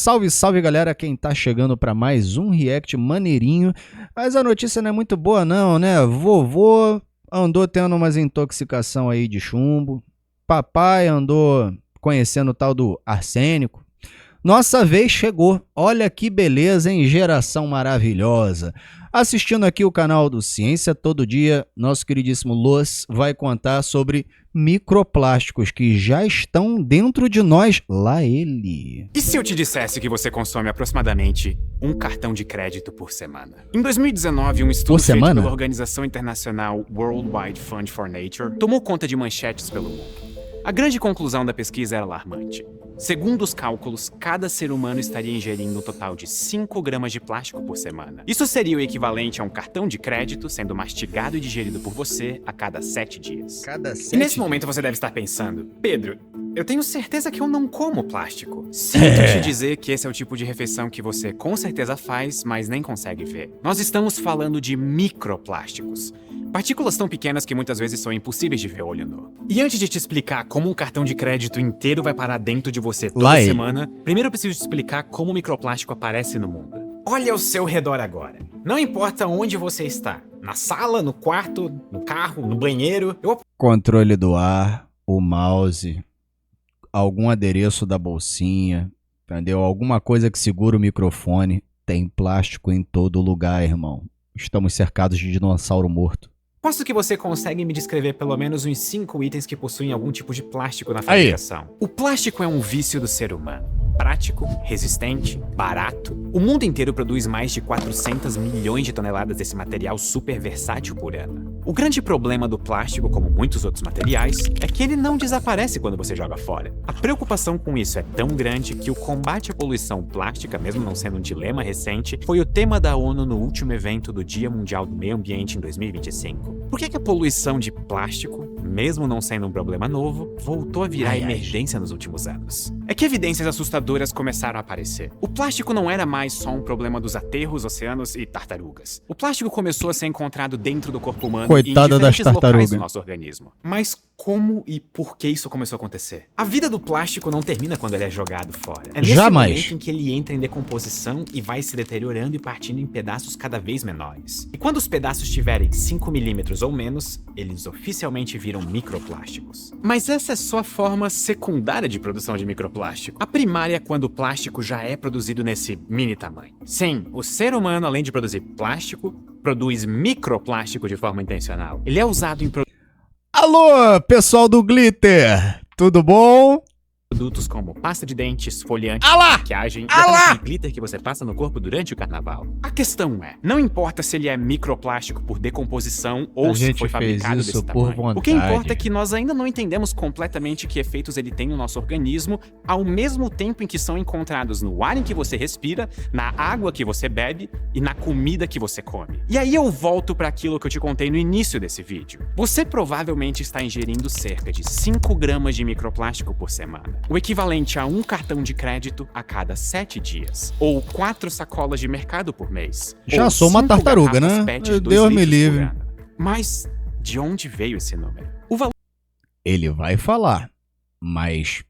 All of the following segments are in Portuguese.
Salve, salve galera, quem tá chegando pra mais um react maneirinho. Mas a notícia não é muito boa não, né? Vovô andou tendo umas intoxicação aí de chumbo. Papai andou conhecendo o tal do arsênico. Nossa vez chegou. Olha que beleza, hein? Geração maravilhosa. Assistindo aqui o canal do Ciência Todo Dia, nosso queridíssimo Los vai contar sobre microplásticos que já estão dentro de nós. Lá ele. E se eu te dissesse que você consome aproximadamente um cartão de crédito por semana? Em 2019, um estudo feito pela organização internacional World Wide Fund for Nature tomou conta de manchetes pelo mundo. A grande conclusão da pesquisa era alarmante. Segundo os cálculos, cada ser humano estaria ingerindo um total de 5 gramas de plástico por semana. Isso seria o equivalente a um cartão de crédito sendo mastigado e digerido por você a cada 7 dias. E nesse momento você deve estar pensando, Pedro, eu tenho certeza que eu não como plástico. Sinto te dizer que esse é o tipo de refeição que você com certeza faz, mas nem consegue ver. Nós estamos falando de microplásticos. Partículas tão pequenas que muitas vezes são impossíveis de ver olho nu. E antes de te explicar como um cartão de crédito inteiro vai parar dentro de você toda semana, primeiro eu preciso te explicar como o microplástico aparece no mundo. Olha ao seu redor agora. Não importa onde você está. Na sala, no quarto, no carro, no banheiro. Controle do ar, o mouse, algum adereço da bolsinha, entendeu? Alguma coisa que segura o microfone. Tem plástico em todo lugar, irmão. Estamos cercados de dinossauro morto. Posso que você consegue me descrever pelo menos uns 5 itens que possuem algum tipo de plástico na fabricação. O plástico é um vício do ser humano. Prático, resistente, barato. O mundo inteiro produz mais de 400 milhões de toneladas desse material super versátil por ano. O grande problema do plástico, como muitos outros materiais, é que ele não desaparece quando você joga fora. A preocupação com isso é tão grande que o combate à poluição plástica, mesmo não sendo um dilema recente, foi o tema da ONU no último evento do Dia Mundial do Meio Ambiente em 2025. Por que a poluição de plástico, mesmo não sendo um problema novo, voltou a virar emergência nos últimos anos? É que evidências assustadoras começaram a aparecer. O plástico não era mais só um problema dos aterros, oceanos e tartarugas. O plástico começou a ser encontrado dentro do corpo humano e em diferentes locais do nosso organismo. Mas como e por que isso começou a acontecer? A vida do plástico não termina quando ele é jogado fora. É nesse momento em que ele entra em decomposição e vai se deteriorando e partindo em pedaços cada vez menores. E quando os pedaços tiverem 5 milímetros ou menos, eles oficialmente viram microplásticos. Mas essa é só a forma secundária de produção de microplástico. A primária é quando o plástico já é produzido nesse mini tamanho. Sim, o ser humano, além de produzir plástico, produz microplástico de forma intencional. Ele é usado em Alô, pessoal do Glitter, tudo bom? Produtos como pasta de dentes, esfoliante, maquiagem e aquele glitter que você passa no corpo durante o carnaval. A questão é, não importa se ele é microplástico por decomposição ou se foi fabricado desse tamanho. O que importa é que nós ainda não entendemos completamente que efeitos ele tem no nosso organismo, ao mesmo tempo em que são encontrados no ar em que você respira, na água que você bebe e na comida que você come. E aí eu volto para aquilo que eu te contei no início desse vídeo. Você provavelmente está ingerindo cerca de 5 gramas de microplástico por semana. O equivalente a um cartão de crédito a cada 7 dias. Ou 4 sacolas de mercado por mês. Já sou uma tartaruga, né? Deus me livre. Mas de onde veio esse número? Ele vai falar, mas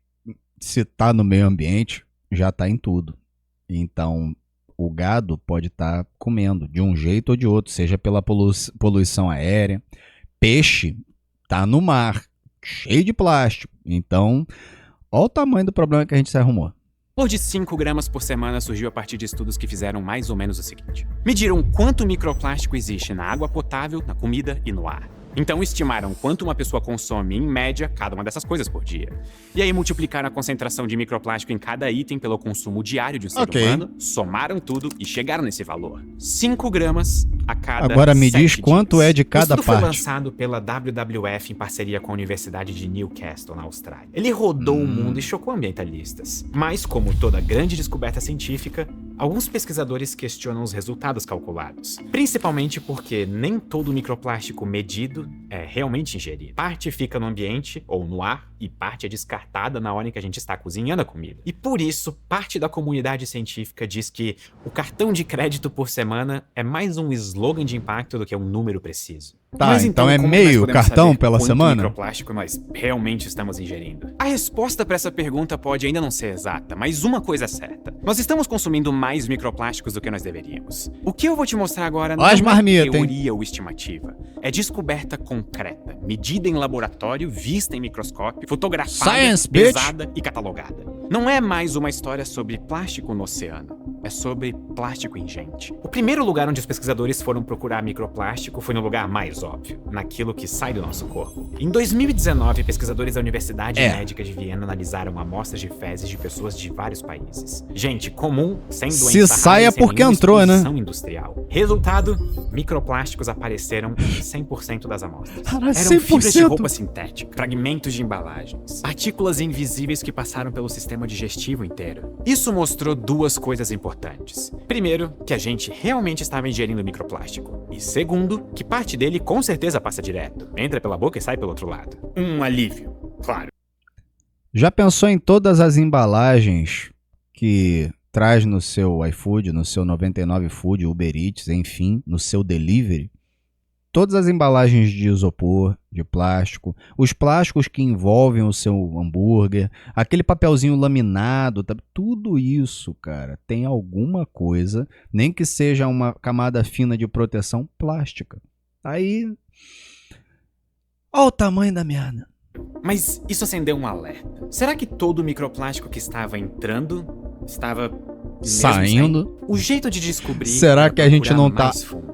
se tá no meio ambiente, já tá em tudo. Então, o gado pode estar comendo de um jeito ou de outro, seja pela poluição aérea. Peixe tá no mar, cheio de plástico. Então, olha o tamanho do problema que a gente se arrumou. O valor de 5 gramas por semana surgiu a partir de estudos que fizeram mais ou menos o seguinte. Mediram quanto microplástico existe na água potável, na comida e no ar. Então estimaram quanto uma pessoa consome, em média, cada uma dessas coisas por dia. E aí multiplicaram a concentração de microplástico em cada item pelo consumo diário de um ser humano, somaram tudo e chegaram nesse valor. 5 gramas a cada 7 dias. Agora me diz quanto é de cada parte. O estudo foi lançado pela WWF em parceria com a Universidade de Newcastle, na Austrália. Ele rodou o mundo e chocou ambientalistas. Mas, como toda grande descoberta científica, alguns pesquisadores questionam os resultados calculados. Principalmente porque nem todo microplástico medido é realmente ingerida. Parte fica no ambiente ou no ar e parte é descartada na hora em que a gente está cozinhando a comida. E por isso, parte da comunidade científica diz que o cartão de crédito por semana é mais um slogan de impacto do que um número preciso. Tá, Mas então é como meio nós podemos cartão saber pela quanto semana? microplástico nós realmente estamos ingerindo? A resposta para essa pergunta pode ainda não ser exata, mas uma coisa é certa. Nós estamos consumindo mais microplásticos do que nós deveríamos. O que eu vou te mostrar agora não As é marmitas, teoria ou estimativa. É descoberta concreta, medida em laboratório, vista em microscópio, fotografada, Science, bitch. pesada e catalogada. Não é mais uma história sobre plástico no oceano. É sobre plástico ingente. O primeiro lugar onde os pesquisadores foram procurar microplástico foi no lugar mais óbvio, naquilo que sai do nosso corpo. Em 2019, pesquisadores da Universidade Médica de Viena analisaram amostras de fezes de pessoas de vários países. Gente comum, sem doença Se sai é porque entrou, né? Industrial. Resultado, microplásticos apareceram em 100% das amostras. Cara, Eram fibras de 100%. roupa sintética, fragmentos de embalagens, partículas invisíveis que passaram pelo sistema digestivo inteiro. Isso mostrou duas coisas importantes. Primeiro, que a gente realmente estava ingerindo microplástico. E segundo, que parte dele com certeza passa direto. Entra pela boca e sai pelo outro lado. Um alívio, claro. Já pensou em todas as embalagens que traz no seu iFood, no seu 99 Food, Uber Eats, enfim, no seu delivery? Todas as embalagens de isopor, de plástico, os plásticos que envolvem o seu hambúrguer, aquele papelzinho laminado, tudo isso, cara, tem alguma coisa, nem que seja uma camada fina de proteção plástica. Aí, olha o tamanho da merda. Mas isso acendeu um alerta. Será que todo o microplástico que estava entrando estava saindo? O jeito de descobrir. Será que a gente não tá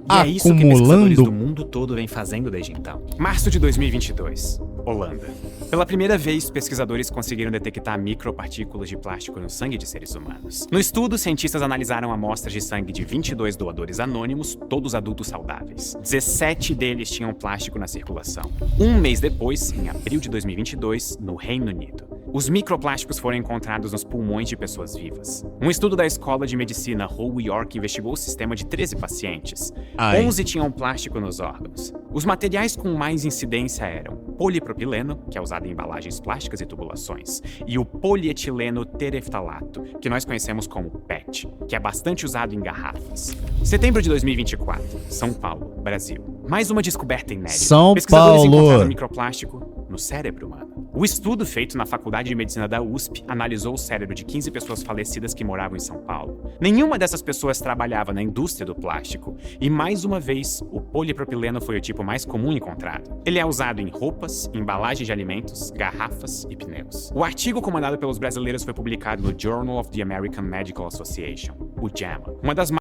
é isso que pesquisadores acumulando? do mundo todo vem fazendo desde então. Março de 2022, Holanda. Pela primeira vez, pesquisadores conseguiram detectar micropartículas de plástico no sangue de seres humanos. No estudo, cientistas analisaram amostras de sangue de 22 doadores anônimos, todos adultos saudáveis. 17 deles tinham plástico na circulação. Um mês depois, em abril de 2022, no Reino Unido, os microplásticos foram encontrados nos pulmões de pessoas vivas. Um estudo da Escola de Medicina Hull York investigou o sistema de 13 pacientes. 11 tinham plástico nos órgãos. Os materiais com mais incidência eram polipropileno, que é usado em embalagens plásticas e tubulações, e o polietileno tereftalato, que nós conhecemos como PET, que é bastante usado em garrafas. Setembro de 2024, São Paulo, Brasil. Mais uma descoberta inédita. São Pesquisadores Paulo. encontraram microplástico no cérebro humano. O estudo feito na Faculdade de Medicina da USP analisou o cérebro de 15 pessoas falecidas que moravam em São Paulo. Nenhuma dessas pessoas trabalhava na indústria do plástico, e mais uma vez, o polipropileno foi o tipo mais comum encontrado. Ele é usado em roupas, embalagens de alimentos, garrafas e pneus. O artigo comandado pelos brasileiros foi publicado no Journal of the American Medical Association, o JAMA, uma das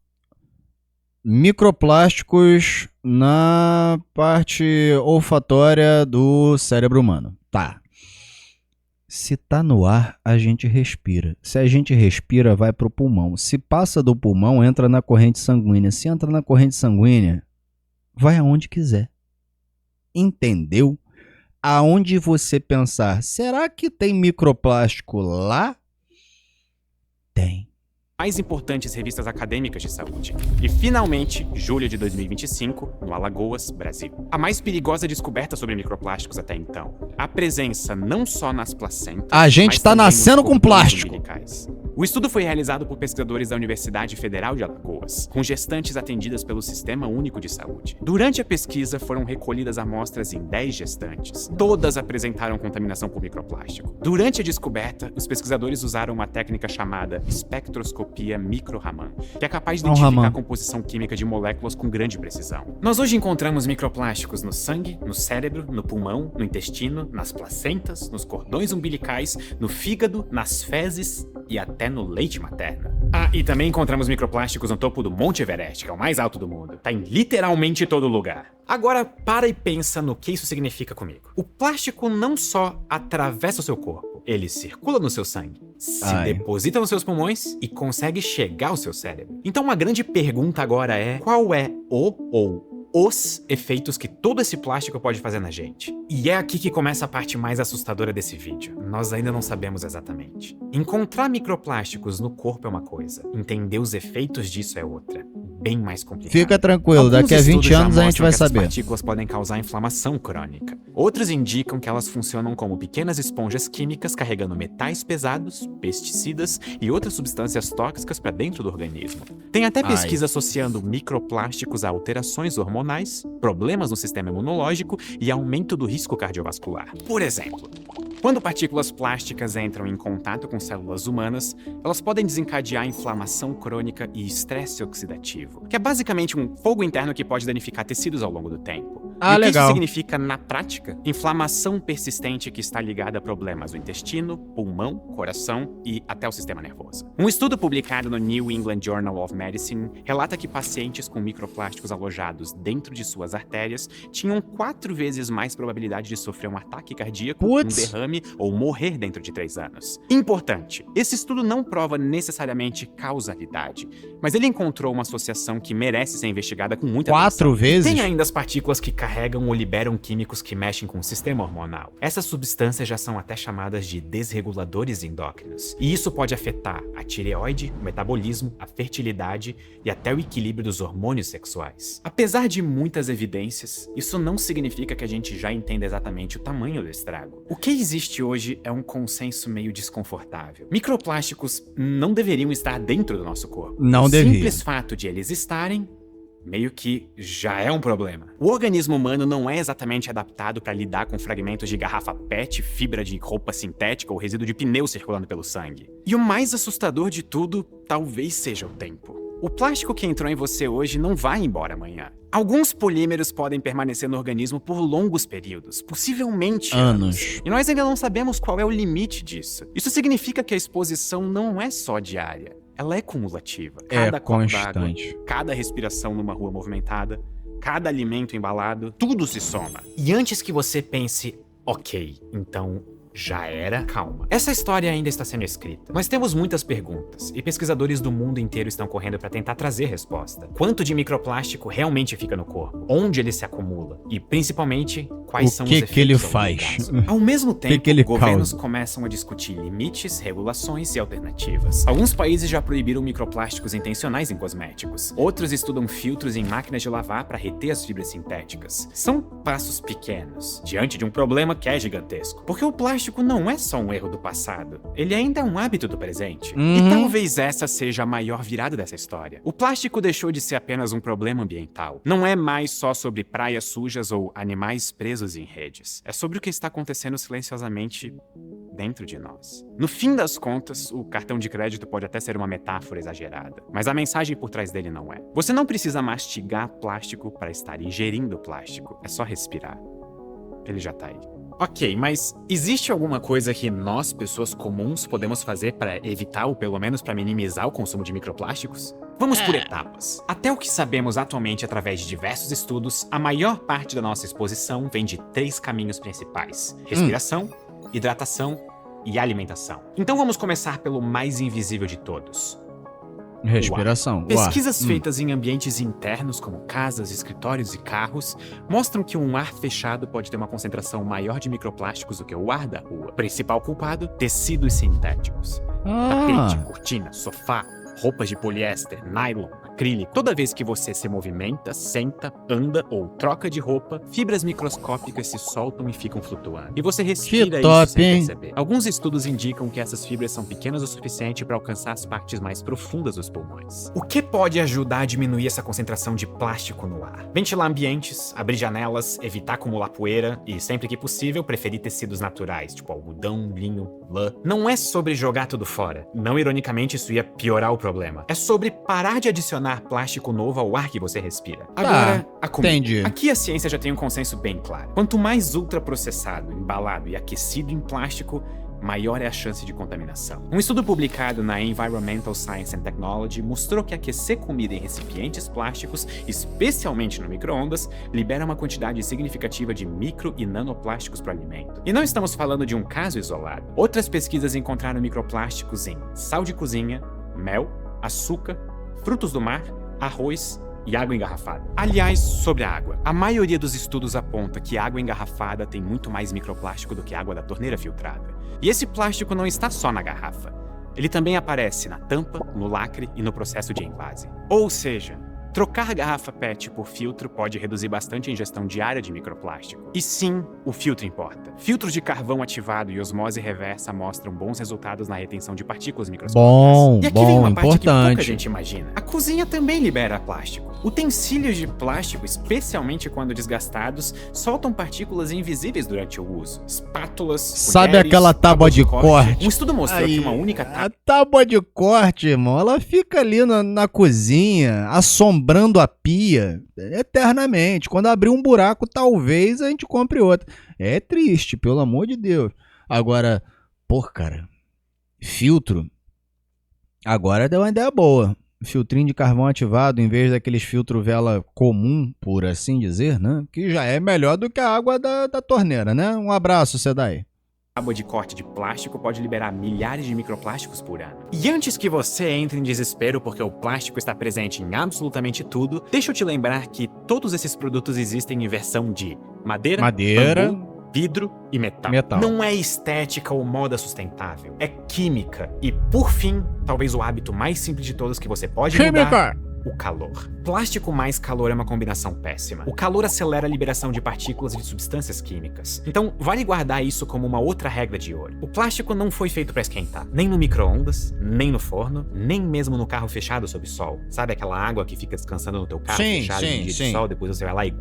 Microplásticos na parte olfatória do cérebro humano. Tá. Se tá no ar, a gente respira. Se a gente respira, vai pro pulmão. Se passa do pulmão, entra na corrente sanguínea. Se entra na corrente sanguínea, vai aonde quiser. Entendeu? Aonde você pensar, será que tem microplástico lá? Tem. mais importantes revistas acadêmicas de saúde. E, finalmente, julho de 2025, no Alagoas, Brasil. A mais perigosa descoberta sobre microplásticos até então. A presença não só nas placentas... A gente tá nascendo com plástico. Umbilicais. O estudo foi realizado por pesquisadores da Universidade Federal de Alagoas, com gestantes atendidas pelo Sistema Único de Saúde. Durante a pesquisa, foram recolhidas amostras em 10 gestantes. Todas apresentaram contaminação por microplástico. Durante a descoberta, os pesquisadores usaram uma técnica chamada espectroscopia micro-Raman, que é capaz de identificar a composição química de moléculas com grande precisão. Nós hoje encontramos microplásticos no sangue, no cérebro, no pulmão, no intestino, nas placentas, nos cordões umbilicais, no fígado, nas fezes e até no leite materno. Ah, e também encontramos microplásticos no topo do Monte Everest, que é o mais alto do mundo. Tá em literalmente todo lugar. Agora, para e pensa no que isso significa comigo. O plástico não só atravessa o seu corpo, ele circula no seu sangue, se deposita nos seus pulmões e consegue chegar ao seu cérebro. Então uma grande pergunta agora é, qual é o ou os efeitos que todo esse plástico pode fazer na gente? E é aqui que começa a parte mais assustadora desse vídeo. Nós ainda não sabemos exatamente. Encontrar microplásticos no corpo é uma coisa, entender os efeitos disso é outra. Bem mais complicado. Fica tranquilo, Alguns daqui a 20 estudos já anos a gente mostram vai que essas saber. partículas podem causar inflamação crônica. Outros indicam que elas funcionam como pequenas esponjas químicas carregando metais pesados, pesticidas e outras substâncias tóxicas para dentro do organismo. Tem até pesquisa associando microplásticos a alterações hormonais, problemas no sistema imunológico e aumento do risco cardiovascular. Por exemplo, quando partículas plásticas entram em contato com células humanas, elas podem desencadear inflamação crônica e estresse oxidativo, que é basicamente um fogo interno que pode danificar tecidos ao longo do tempo. E o que isso significa na prática? Inflamação persistente que está ligada a problemas do intestino, pulmão, coração e até o sistema nervoso. Um estudo publicado no New England Journal of Medicine relata que pacientes com microplásticos alojados dentro de suas artérias tinham 4 vezes mais probabilidade de sofrer um ataque cardíaco, um derrame ou morrer dentro de 3 anos. Importante, esse estudo não prova necessariamente causalidade, mas ele encontrou uma associação que merece ser investigada com muita atenção. 4 vezes? Tem ainda as partículas que carregam ou liberam químicos que mexem com o sistema hormonal. Essas substâncias já são até chamadas de desreguladores endócrinos. E isso pode afetar a tireoide, o metabolismo, a fertilidade e até o equilíbrio dos hormônios sexuais. Apesar de muitas evidências, isso não significa que a gente já entenda exatamente o tamanho do estrago. O que existe hoje é um consenso meio desconfortável. Microplásticos não deveriam estar dentro do nosso corpo. Não devia. O simples fato de eles estarem meio que já é um problema. O organismo humano não é exatamente adaptado para lidar com fragmentos de garrafa PET, fibra de roupa sintética ou resíduo de pneu circulando pelo sangue. E o mais assustador de tudo, talvez seja o tempo. O plástico que entrou em você hoje não vai embora amanhã. Alguns polímeros podem permanecer no organismo por longos períodos, possivelmente anos. E nós ainda não sabemos qual é o limite disso. Isso significa que a exposição não é só diária. Ela é cumulativa. Cada copo d'água, cada respiração numa rua movimentada, cada alimento embalado, tudo se soma. E antes que você pense, ok, então já era? Calma. Essa história ainda está sendo escrita. Nós temos muitas perguntas, e pesquisadores do mundo inteiro estão correndo para tentar trazer resposta. Quanto de microplástico realmente fica no corpo? Onde ele se acumula? E, principalmente, quais são os efeitos que ele faz? Ao mesmo tempo, governos começam a discutir limites, regulações e alternativas. Alguns países já proibiram microplásticos intencionais em cosméticos. Outros estudam filtros em máquinas de lavar para reter as fibras sintéticas. São passos pequenos, diante de um problema que é gigantesco. Porque o plástico não é só um erro do passado, ele ainda é um hábito do presente. E talvez essa seja a maior virada dessa história. O plástico deixou de ser apenas um problema ambiental. Não é mais só sobre praias sujas ou animais presos em redes. É sobre o que está acontecendo silenciosamente dentro de nós. No fim das contas, o cartão de crédito pode até ser uma metáfora exagerada, mas a mensagem por trás dele não é. Você não precisa mastigar plástico para estar ingerindo plástico. É só respirar. Ele já tá aí. Ok, mas existe alguma coisa que nós, pessoas comuns, podemos fazer para evitar ou pelo menos para minimizar o consumo de microplásticos? Vamos por etapas. Até o que sabemos atualmente através de diversos estudos, a maior parte da nossa exposição vem de 3 caminhos principais: respiração, hidratação e alimentação. Então vamos começar pelo mais invisível de todos: respiração. Pesquisas feitas em ambientes internos, como casas, escritórios e carros, mostram que um ar fechado pode ter uma concentração maior de microplásticos do que o ar da rua. Principal culpado: tecidos sintéticos. Tapete, cortina, sofá, roupas de poliéster, nylon, acrílico. Toda vez que você se movimenta, senta, anda ou troca de roupa, fibras microscópicas se soltam e ficam flutuando. E você respira isso sem perceber. Alguns estudos indicam que essas fibras são pequenas o suficiente para alcançar as partes mais profundas dos pulmões. O que pode ajudar a diminuir essa concentração de plástico no ar? Ventilar ambientes, abrir janelas, evitar acumular poeira e, sempre que possível, preferir tecidos naturais, tipo algodão, linho, lã. Não é sobre jogar tudo fora. Não ironicamente, isso ia piorar o problema. É sobre parar de adicionar plástico novo ao ar que você respira. Agora, a comida. Entendi. Aqui a ciência já tem um consenso bem claro. Quanto mais ultraprocessado, embalado e aquecido em plástico, maior é a chance de contaminação. Um estudo publicado na Environmental Science and Technology mostrou que aquecer comida em recipientes plásticos, especialmente no micro-ondas, libera uma quantidade significativa de micro e nanoplásticos para o alimento. E não estamos falando de um caso isolado. Outras pesquisas encontraram microplásticos em sal de cozinha, mel, açúcar, frutos do mar, arroz e água engarrafada. Aliás, sobre a água, a maioria dos estudos aponta que água engarrafada tem muito mais microplástico do que água da torneira filtrada. E esse plástico não está só na garrafa. Ele também aparece na tampa, no lacre e no processo de envase. Ou seja, trocar garrafa PET por filtro pode reduzir bastante a ingestão diária de microplástico. E sim, o filtro importa. Filtros de carvão ativado e osmose reversa mostram bons resultados na retenção de partículas microscópicas. E aqui vem uma parte que pouca gente imagina. A cozinha também libera plástico. Utensílios de plástico, especialmente quando desgastados, soltam partículas invisíveis durante o uso. Espátulas, sabe colheres, aquela tábua de corte? Um estudo mostrou Aí, que uma única tábua... A tábua de corte, irmão, ela fica ali na cozinha, assombrando a pia eternamente. Quando abrir um buraco, talvez a gente compre outra. É triste, pelo amor de Deus. Agora, cara, filtro. Agora deu uma ideia boa. Filtrinho de carvão ativado, em vez daqueles filtro vela comum, por assim dizer, né? Que já é melhor do que a água da torneira, né? Um abraço, Sedai. Tábua de corte de plástico pode liberar milhares de microplásticos por ano. E antes que você entre em desespero porque o plástico está presente em absolutamente tudo, deixa eu te lembrar que todos esses produtos existem em versão de madeira, bambu, vidro e metal. Não é estética ou moda sustentável, é química. E por fim, talvez o hábito mais simples de todos que você pode mudar, o calor. Plástico mais calor é uma combinação péssima. O calor acelera a liberação de partículas e de substâncias químicas. Então, vale guardar isso como uma outra regra de ouro. O plástico não foi feito para esquentar. Nem no micro-ondas, nem no forno, nem mesmo no carro fechado sob sol. Sabe aquela água que fica descansando no teu carro fechado em dia de sol, depois você vai lá e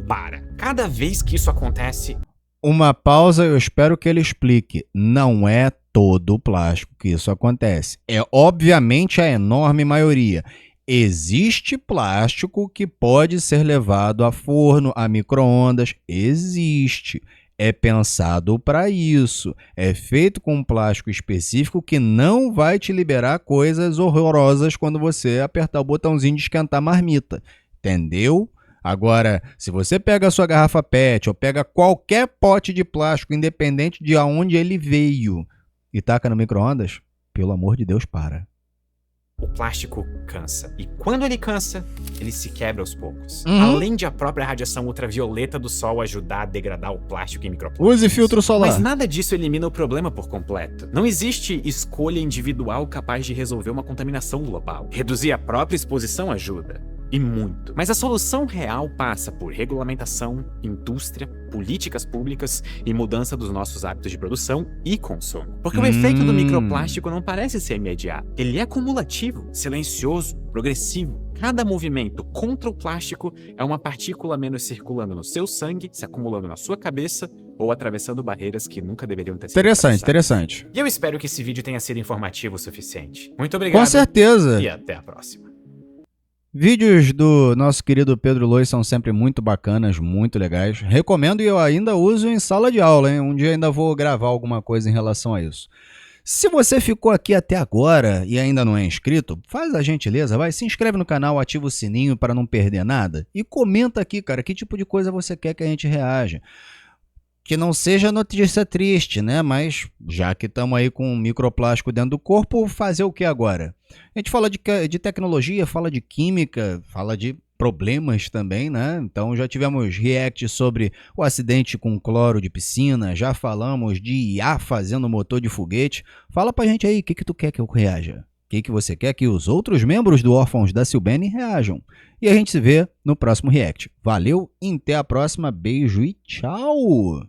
para. Cada vez que isso acontece... Uma pausa, eu espero que ele explique. Não é todo o plástico que isso acontece. É obviamente a enorme maioria. Existe plástico que pode ser levado a forno, a micro-ondas. Existe. É pensado para isso. É feito com um plástico específico que não vai te liberar coisas horrorosas quando você apertar o botãozinho de esquentar a marmita. Entendeu? Agora, se você pega a sua garrafa PET ou pega qualquer pote de plástico, independente de aonde ele veio, e taca no micro-ondas, pelo amor de Deus, para. O plástico cansa. E quando ele cansa, ele se quebra aos poucos. Além de a própria radiação ultravioleta do sol ajudar a degradar o plástico em microplásticos. Use filtro solar. Mas nada disso elimina o problema por completo. Não existe escolha individual capaz de resolver uma contaminação global. Reduzir a própria exposição ajuda. E muito. Mas a solução real passa por regulamentação, indústria, políticas públicas e mudança dos nossos hábitos de produção e consumo. Porque o efeito do microplástico não parece ser imediato. Ele é acumulativo, silencioso, progressivo. Cada movimento contra o plástico é uma partícula menos circulando no seu sangue, se acumulando na sua cabeça ou atravessando barreiras que nunca deveriam ter sido atravessadas. Interessante. E eu espero que esse vídeo tenha sido informativo o suficiente. Muito obrigado. Com certeza. E até a próxima. Vídeos do nosso querido Pedro Lois são sempre muito bacanas, muito legais. Recomendo e eu ainda uso em sala de aula, hein? Um dia ainda vou gravar alguma coisa em relação a isso. Se você ficou aqui até agora e ainda não é inscrito, faz a gentileza, vai, se inscreve no canal, ativa o sininho para não perder nada. E comenta aqui, cara, que tipo de coisa você quer que a gente reaja. Que não seja notícia triste, né? Mas já que estamos aí com microplástico dentro do corpo, fazer o que agora? A gente fala de tecnologia, fala de química, fala de problemas também, né? Então já tivemos react sobre o acidente com cloro de piscina, já falamos de IA fazendo motor de foguete. Fala pra gente aí, o que tu quer que eu reaja? O que você quer que os outros membros do Órfãos da Silbene reajam? E a gente se vê no próximo react. Valeu, até a próxima, beijo e tchau!